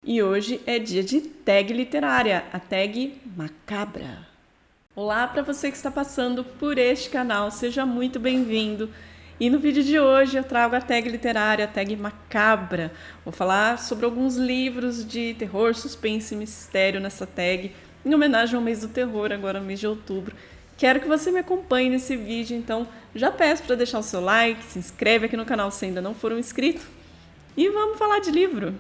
E hoje é dia de tag literária, a tag macabra. Olá para você que está passando por este canal, seja muito bem-vindo. E no vídeo de hoje eu trago a tag literária, a tag macabra. Vou falar sobre alguns livros de terror, suspense e mistério nessa tag, em homenagem ao mês do terror, agora no mês de outubro. Quero que você me acompanhe nesse vídeo, então já peço para deixar o seu like, se inscreve aqui no canal se ainda não for um inscrito. E vamos falar de livro!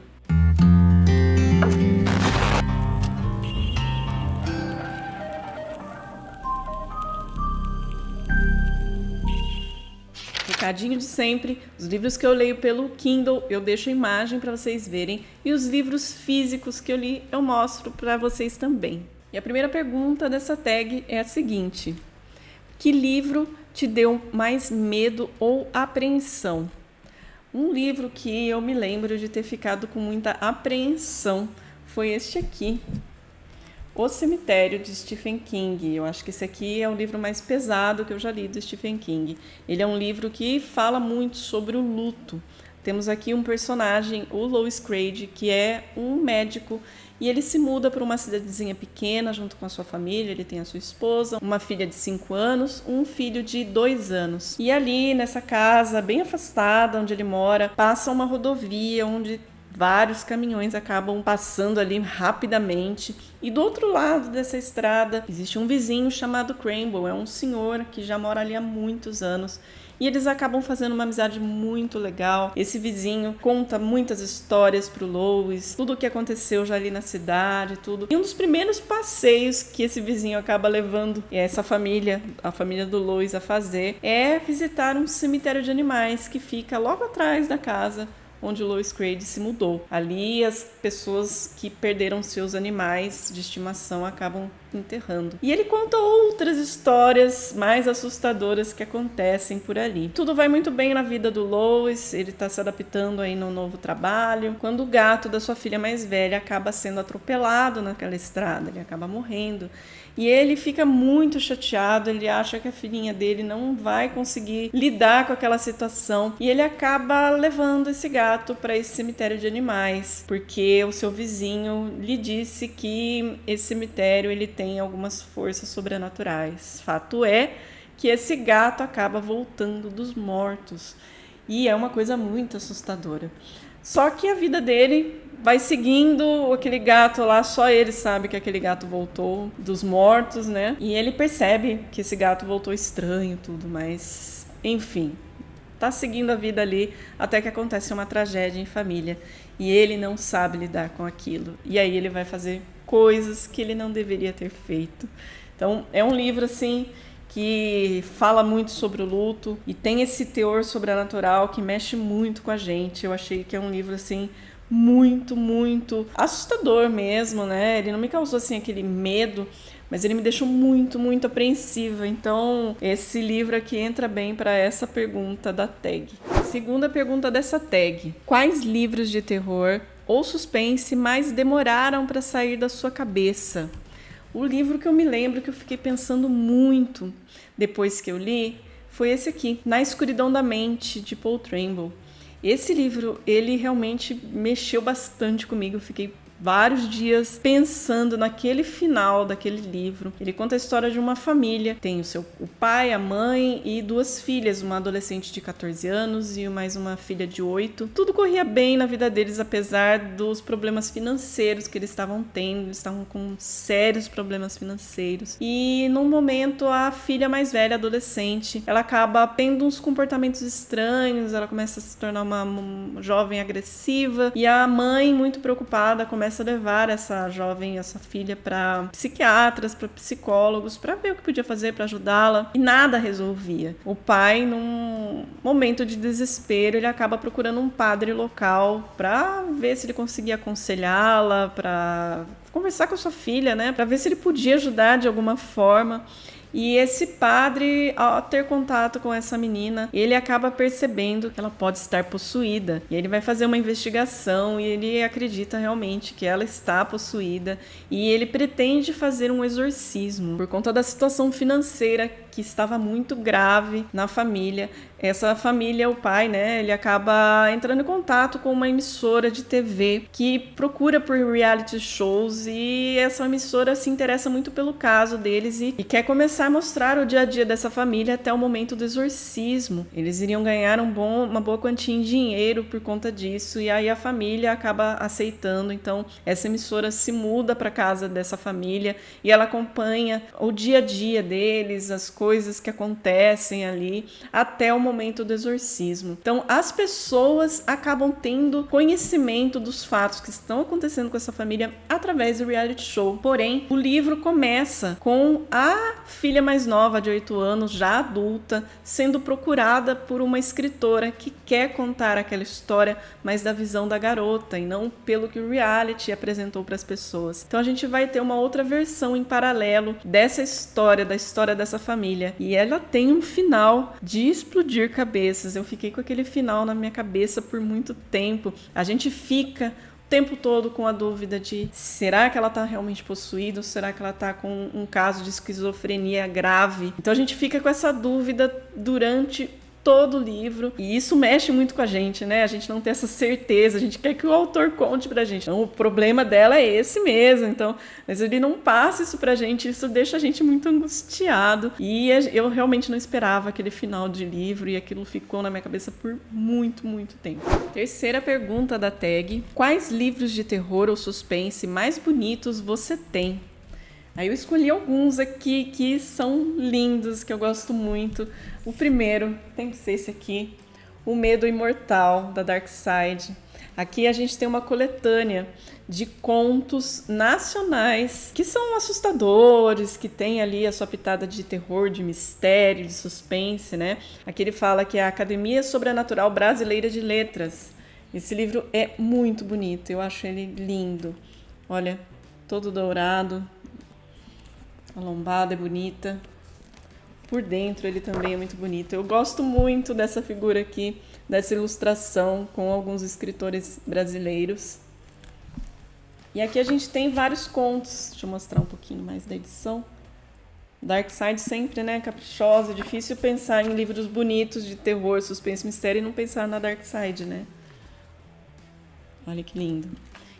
Recadinho de sempre, os livros que eu leio pelo Kindle eu deixo a imagem para vocês verem e os livros físicos que eu li eu mostro para vocês também. E a primeira pergunta dessa tag é a seguinte: que livro te deu mais medo ou apreensão? Um livro que eu me lembro de ter ficado com muita apreensão foi este aqui, O Cemitério, de Stephen King. Eu acho que esse aqui é o livro mais pesado que eu já li do Stephen King. Ele é um livro que fala muito sobre o luto. Temos aqui um personagem, o Louis Crade, que é um médico e ele se muda para uma cidadezinha pequena junto com a sua família. Ele tem a sua esposa, uma filha de 5 anos, um filho de 2 anos. E ali nessa casa bem afastada onde ele mora, passa uma rodovia onde vários caminhões acabam passando ali rapidamente. E do outro lado dessa estrada existe um vizinho chamado Cramble. É um senhor que já mora ali há muitos anos. E eles acabam fazendo uma amizade muito legal. Esse vizinho conta muitas histórias pro Louis, tudo o que aconteceu já ali na cidade, tudo. E um dos primeiros passeios que esse vizinho acaba levando essa família, a família do Louis, a fazer, é visitar um cemitério de animais que fica logo atrás da casa onde o Louis Crade se mudou. Ali as pessoas que perderam seus animais de estimação acabam enterrando. E ele conta outras histórias mais assustadoras que acontecem por ali. Tudo vai muito bem na vida do Louis, ele está se adaptando aí no novo trabalho, quando o gato da sua filha mais velha acaba sendo atropelado naquela estrada, ele acaba morrendo. E ele fica muito chateado, ele acha que a filhinha dele não vai conseguir lidar com aquela situação e ele acaba levando esse gato para esse cemitério de animais, porque o seu vizinho lhe disse que esse cemitério ele tem algumas forças sobrenaturais. Fato é que esse gato acaba voltando dos mortos e é uma coisa muito assustadora. Só que a vida dele vai seguindo aquele gato lá, só ele sabe que aquele gato voltou dos mortos, né? E ele percebe que esse gato voltou estranho, tudo, mas enfim, tá seguindo a vida ali até que acontece uma tragédia em família e ele não sabe lidar com aquilo. E aí ele vai fazer coisas que ele não deveria ter feito. Então, é um livro assim que fala muito sobre o luto e tem esse teor sobrenatural que mexe muito com a gente. Eu achei que é um livro assim muito, muito assustador mesmo, né? Ele não me causou assim aquele medo, mas ele me deixou muito, muito apreensiva. Então, esse livro aqui entra bem para essa pergunta da tag. Segunda pergunta dessa tag: quais livros de terror ou suspense mais demoraram para sair da sua cabeça? O livro que eu me lembro que eu fiquei pensando muito depois que eu li foi esse aqui, Na Escuridão da Mente, de Paul Tremble. Esse livro, ele realmente mexeu bastante comigo, eu fiquei vários dias pensando naquele final daquele livro. Ele conta a história de uma família, tem o pai, a mãe e 2 filhas, uma adolescente de 14 anos e mais uma filha de 8. Tudo corria bem na vida deles, apesar dos problemas financeiros que eles estavam tendo, eles estavam com sérios problemas financeiros. E num momento a filha mais velha, adolescente, ela acaba tendo uns comportamentos estranhos, ela começa a se tornar uma jovem agressiva e a mãe, muito preocupada, começa a levar essa jovem, essa filha para psiquiatras, para psicólogos, para ver o que podia fazer para ajudá-la, e nada resolvia. O pai, num momento de desespero, ele acaba procurando um padre local para ver se ele conseguia aconselhá-la, para conversar com a sua filha, né, para ver se ele podia ajudar de alguma forma. E esse padre, ao ter contato com essa menina, ele acaba percebendo que ela pode estar possuída. E ele vai fazer uma investigação e ele acredita realmente que ela está possuída. E ele pretende fazer um exorcismo por conta da situação financeira que estava muito grave na família. Essa família, o pai, né, ele acaba entrando em contato com uma emissora de TV que procura por reality shows, e essa emissora se interessa muito pelo caso deles e quer começar a mostrar o dia a dia dessa família até o momento do exorcismo. Eles iriam ganhar uma boa quantia em dinheiro por conta disso, e aí a família acaba aceitando. Então essa emissora se muda para casa dessa família e ela acompanha o dia a dia deles, as coisas que acontecem ali até o momento do exorcismo. Então as pessoas acabam tendo conhecimento dos fatos que estão acontecendo com essa família através do reality show. Porém, o livro começa com a filha mais nova, de 8 anos, já adulta, sendo procurada por uma escritora que quer contar aquela história, mas da visão da garota e não pelo que o reality apresentou para as pessoas. Então a gente vai ter uma outra versão em paralelo dessa história, da história dessa família, e ela tem um final de explodir cabeças. Eu fiquei com aquele final na minha cabeça por muito tempo. A gente fica o tempo todo com a dúvida de: será que ela está realmente possuída? Ou será que ela está com um caso de esquizofrenia grave? Então a gente fica com essa dúvida durante todo o livro, e isso mexe muito com a gente, né? A gente não tem essa certeza, a gente quer que o autor conte pra gente. Então, o problema dela é esse mesmo, então, mas ele não passa isso pra gente, isso deixa a gente muito angustiado, e eu realmente não esperava aquele final de livro, e aquilo ficou na minha cabeça por muito, muito tempo. Terceira pergunta da tag: quais livros de terror ou suspense mais bonitos você tem? Aí eu escolhi alguns aqui que são lindos, que eu gosto muito. O primeiro tem que ser esse aqui, O Medo Imortal, da Dark Side. Aqui a gente tem uma coletânea de contos nacionais que são assustadores, que tem ali a sua pitada de terror, de mistério, de suspense, né? Aqui ele fala que é a Academia Sobrenatural Brasileira de Letras. Esse livro é muito bonito, eu acho ele lindo. Olha, todo dourado. A lombada é bonita. Por dentro ele também é muito bonito. Eu gosto muito dessa figura aqui, dessa ilustração com alguns escritores brasileiros. E aqui a gente tem vários contos. Deixa eu mostrar um pouquinho mais da edição. Dark Side sempre, né, caprichosa. Difícil pensar em livros bonitos de terror, suspense, mistério e não pensar na Dark Side, né? Olha que lindo.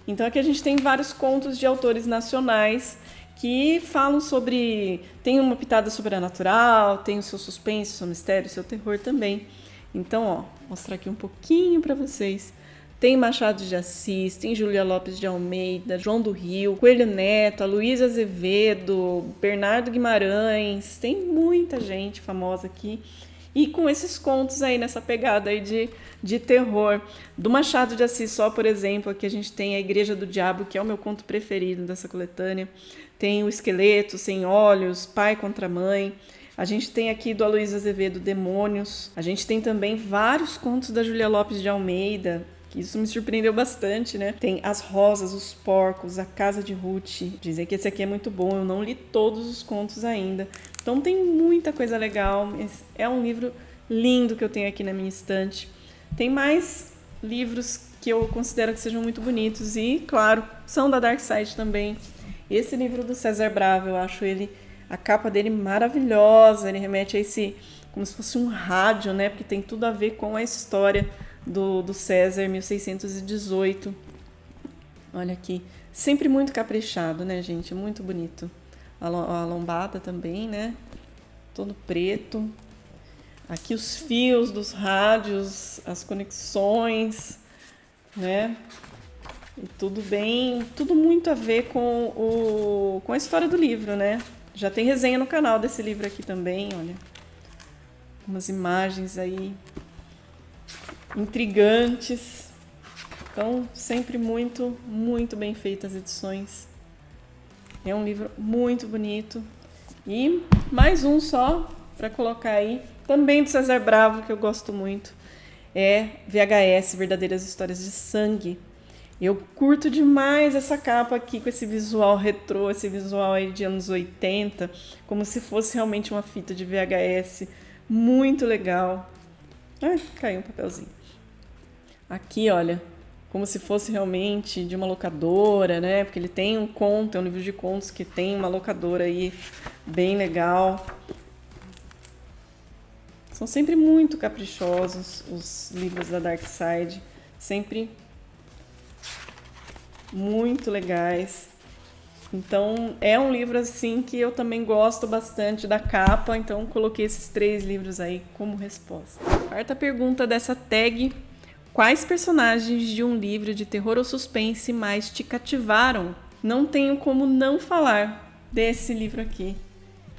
Então aqui a gente tem vários contos de autores nacionais que falam sobre... Tem uma pitada sobrenatural, tem o seu suspense, o seu mistério, o seu terror também. Então, ó, vou mostrar aqui um pouquinho para vocês. Tem Machado de Assis, tem Júlia Lopes de Almeida, João do Rio, Coelho Neto, Luísa Azevedo, Bernardo Guimarães, tem muita gente famosa aqui. E com esses contos aí, nessa pegada aí de terror. Do Machado de Assis só, por exemplo, aqui a gente tem A Igreja do Diabo, que é o meu conto preferido dessa coletânea. Tem O Esqueleto, Sem Olhos, Pai contra Mãe. A gente tem aqui do Aloysio Azevedo, Demônios. A gente tem também vários contos da Júlia Lopes de Almeida, que isso me surpreendeu bastante, né? Tem As Rosas, Os Porcos, A Casa de Ruth. Dizem que esse aqui é muito bom, eu não li todos os contos ainda. Então tem muita coisa legal, é um livro lindo que eu tenho aqui na minha estante. Tem mais livros que eu considero que sejam muito bonitos e, claro, são da Dark Side também. Esse livro do César Bravo, eu acho a capa dele maravilhosa, ele remete a esse, como se fosse um rádio, né? Porque tem tudo a ver com a história do César, 1618. Olha aqui, sempre muito caprichado, né, gente? Muito bonito. A lombada também, né? Todo preto. Aqui os fios dos rádios, as conexões, né? E tudo muito a ver com a história do livro, né? Já tem resenha no canal desse livro aqui também, olha. Umas imagens aí intrigantes. Então, sempre muito, muito bem feitas as edições. É um livro muito bonito. E mais um só para colocar aí, também do César Bravo, que eu gosto muito, é VHS, Verdadeiras Histórias de Sangue. Eu curto demais essa capa aqui, com esse visual retrô, esse visual aí de anos 80, como se fosse realmente uma fita de VHS. Muito legal. Ai, caiu um papelzinho. Aqui, olha, como se fosse realmente de uma locadora, né? Porque ele tem um conto, é um livro de contos que tem uma locadora aí bem legal. São sempre muito caprichosos os livros da Dark Side, sempre muito legais. Então, é um livro assim que eu também gosto bastante da capa, então coloquei esses 3 livros aí como resposta. Quarta pergunta dessa tag: quais personagens de um livro de terror ou suspense mais te cativaram? Não tenho como não falar desse livro aqui,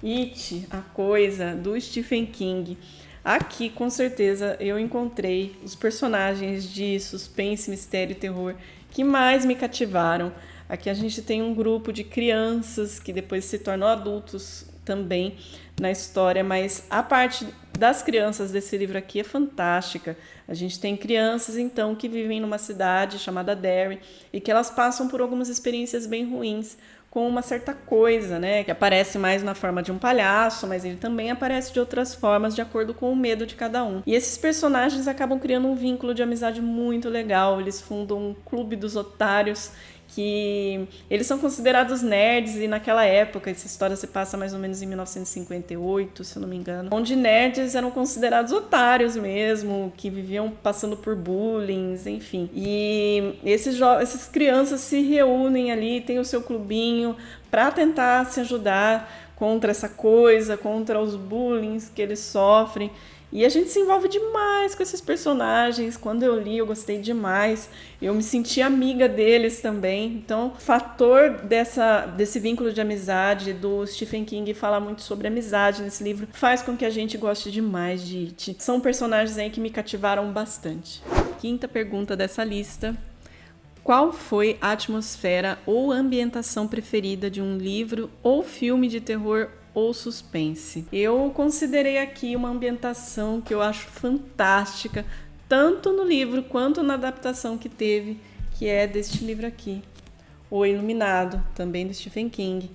It, A Coisa, do Stephen King. Aqui, com certeza, eu encontrei os personagens de suspense, mistério e terror que mais me cativaram. Aqui a gente tem um grupo de crianças que depois se tornam adultos também na história, mas a parte das crianças desse livro aqui é fantástica. A gente tem crianças, então, que vivem numa cidade chamada Derry e que elas passam por algumas experiências bem ruins com uma certa coisa, né, que aparece mais na forma de um palhaço, mas ele também aparece de outras formas, de acordo com o medo de cada um. E esses personagens acabam criando um vínculo de amizade muito legal. Eles fundam um clube dos otários, que eles são considerados nerds, e naquela época, essa história se passa mais ou menos em 1958, se eu não me engano, onde nerds eram considerados otários mesmo, que viviam passando por bullying, enfim. E essas crianças se reúnem ali, tem o seu clubinho, para tentar se ajudar contra essa coisa, contra os bullying que eles sofrem. E a gente se envolve demais com esses personagens. Quando eu li, eu gostei demais. Eu me senti amiga deles também. Então, o fator desse vínculo de amizade do Stephen King, fala muito sobre amizade nesse livro, faz com que a gente goste demais de It. São personagens aí que me cativaram bastante. Quinta pergunta dessa lista: qual foi a atmosfera ou ambientação preferida de um livro ou filme de terror ou suspense? Eu considerei aqui uma ambientação que eu acho fantástica, tanto no livro quanto na adaptação que teve, que é deste livro aqui, O Iluminado, também do Stephen King.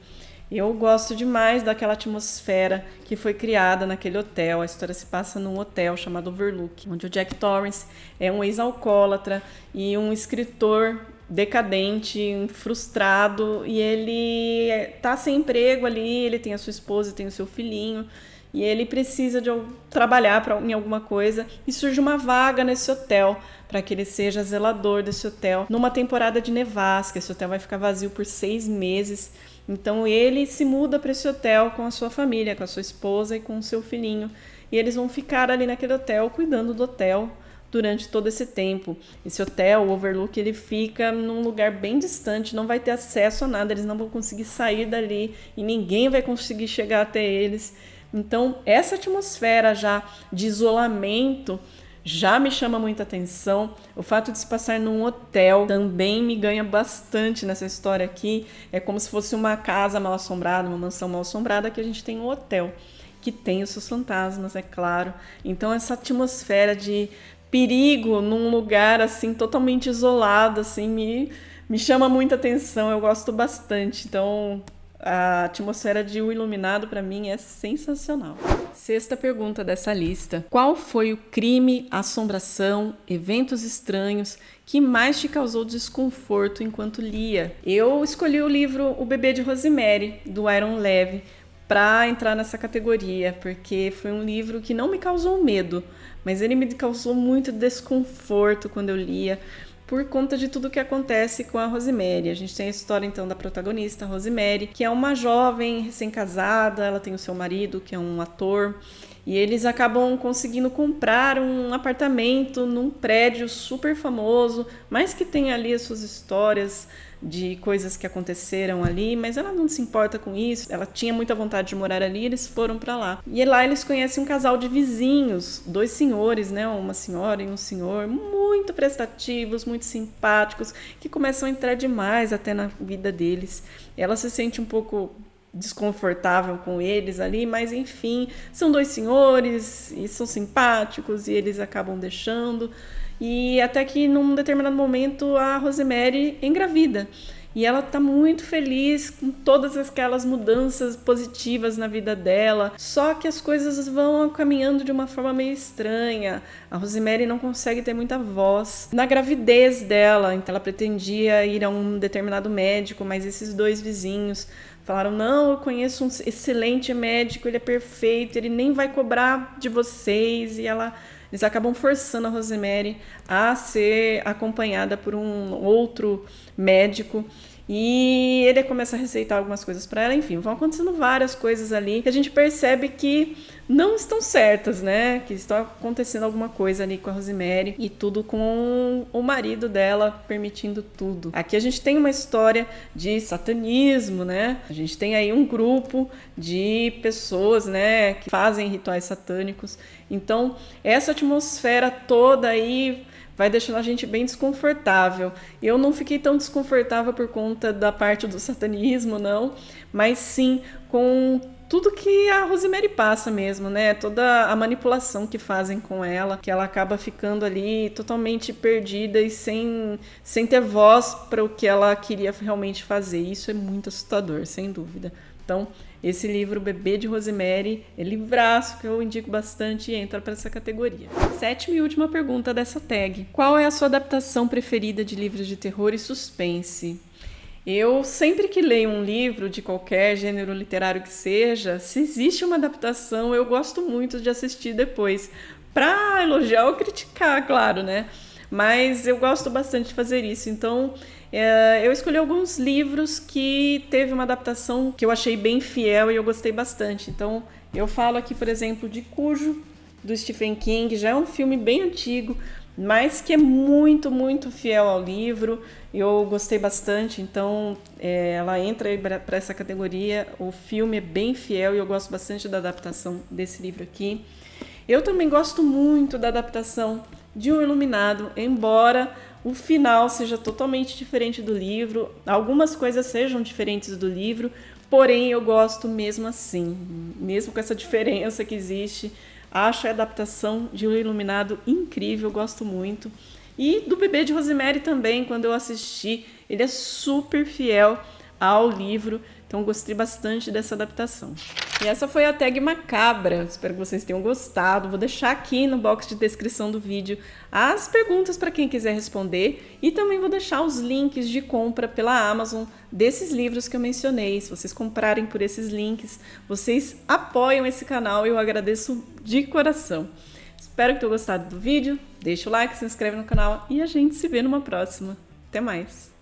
Eu gosto demais daquela atmosfera que foi criada naquele hotel. A história se passa num hotel chamado Overlook, onde o Jack Torrance é um ex-alcoólatra e um escritor decadente, frustrado, e ele tá sem emprego ali. Ele tem a sua esposa, tem o seu filhinho, e ele precisa de trabalhar em alguma coisa, e surge uma vaga nesse hotel para que ele seja zelador desse hotel numa temporada de nevasca. Esse hotel vai ficar vazio por 6 meses. Então ele se muda para esse hotel com a sua família, com a sua esposa e com o seu filhinho, e eles vão ficar ali naquele hotel, cuidando do hotel durante todo esse tempo. Esse hotel, o Overlook, ele fica num lugar bem distante, não vai ter acesso a nada, eles não vão conseguir sair dali e ninguém vai conseguir chegar até eles. Então, essa atmosfera já de isolamento já me chama muita atenção. O fato de se passar num hotel também me ganha bastante nessa história aqui. É como se fosse uma casa mal assombrada, uma mansão mal assombrada, que a gente tem um hotel, que tem os seus fantasmas, é claro. Então, essa atmosfera de perigo num lugar assim totalmente isolado, assim, me chama muita atenção. Eu gosto bastante. Então, a atmosfera de O Iluminado para mim é sensacional. Sexta pergunta dessa lista: qual foi o crime, assombração, eventos estranhos que mais te causou desconforto enquanto lia? Eu escolhi o livro O Bebê de Rosemary, do Aaron Levy, para entrar nessa categoria, porque foi um livro que não me causou medo, mas ele me causou muito desconforto quando eu lia, por conta de tudo que acontece com a Rosemary. A gente tem a história, então, da protagonista, a Rosemary, que é uma jovem recém-casada. Ela tem o seu marido, que é um ator, e eles acabam conseguindo comprar um apartamento num prédio super famoso, mas que tem ali as suas histórias de coisas que aconteceram ali, mas ela não se importa com isso. Ela tinha muita vontade de morar ali, e eles foram para lá. E lá eles conhecem um casal de vizinhos, 2 senhores, né, uma senhora e um senhor, muito prestativos, muito simpáticos, que começam a entrar demais até na vida deles. Ela se sente um pouco desconfortável com eles ali, mas enfim, são 2 senhores e são simpáticos, e eles acabam deixando. E até que num determinado momento a Rosemary engravida. e ela tá muito feliz com todas aquelas mudanças positivas na vida dela, só que as coisas vão caminhando de uma forma meio estranha. A Rosemary não consegue ter muita voz. Na gravidez dela, então ela pretendia ir a um determinado médico, mas esses dois vizinhos falaram, não, eu conheço um excelente médico, ele é perfeito, ele nem vai cobrar de vocês, e eles acabam forçando a Rosemary a ser acompanhada por um outro médico, e ele começa a receitar algumas coisas para ela, enfim, vão acontecendo várias coisas ali que a gente percebe que não estão certas, né? Que está acontecendo alguma coisa ali com a Rosemary, e tudo com o marido dela permitindo tudo. Aqui a gente tem uma história de satanismo, né? A gente tem aí um grupo de pessoas, né, que fazem rituais satânicos. Então, essa atmosfera toda aí vai deixando a gente bem desconfortável. Eu não fiquei tão desconfortável por conta da parte do satanismo, não, mas sim com tudo que a Rosemary passa mesmo, né? Toda a manipulação que fazem com ela, que ela acaba ficando ali totalmente perdida e sem ter voz para o que ela queria realmente fazer. Isso é muito assustador, sem dúvida. Então, esse livro, Bebê de Rosemary, é livraço que eu indico bastante e entra para essa categoria. 7ª e última pergunta dessa tag. Qual é a sua adaptação preferida de livros de terror e suspense? Eu sempre que leio um livro de qualquer gênero literário que seja, se existe uma adaptação, eu gosto muito de assistir depois, para elogiar ou criticar, claro, né? Mas eu gosto bastante de fazer isso, então eu escolhi alguns livros que teve uma adaptação que eu achei bem fiel e eu gostei bastante. Então eu falo aqui, por exemplo, de Cujo, do Stephen King, já é um filme bem antigo, mas que é muito, muito fiel ao livro. Eu gostei bastante, então ela entra para essa categoria. O filme é bem fiel e eu gosto bastante da adaptação desse livro aqui. Eu também gosto muito da adaptação de O Iluminado, embora o final seja totalmente diferente do livro, algumas coisas sejam diferentes do livro, porém eu gosto mesmo assim, mesmo com essa diferença que existe. Acho a adaptação de O Iluminado incrível, gosto muito. E do Bebê de Rosemary também, quando eu assisti, ele é super fiel ao livro, então gostei bastante dessa adaptação. E essa foi a tag macabra, espero que vocês tenham gostado. Vou deixar aqui no box de descrição do vídeo as perguntas para quem quiser responder, e também vou deixar os links de compra pela Amazon desses livros que eu mencionei. Se vocês comprarem por esses links, vocês apoiam esse canal e eu agradeço de coração. Espero que tenham gostado do vídeo, deixa o like, se inscreve no canal e a gente se vê numa próxima. Até mais!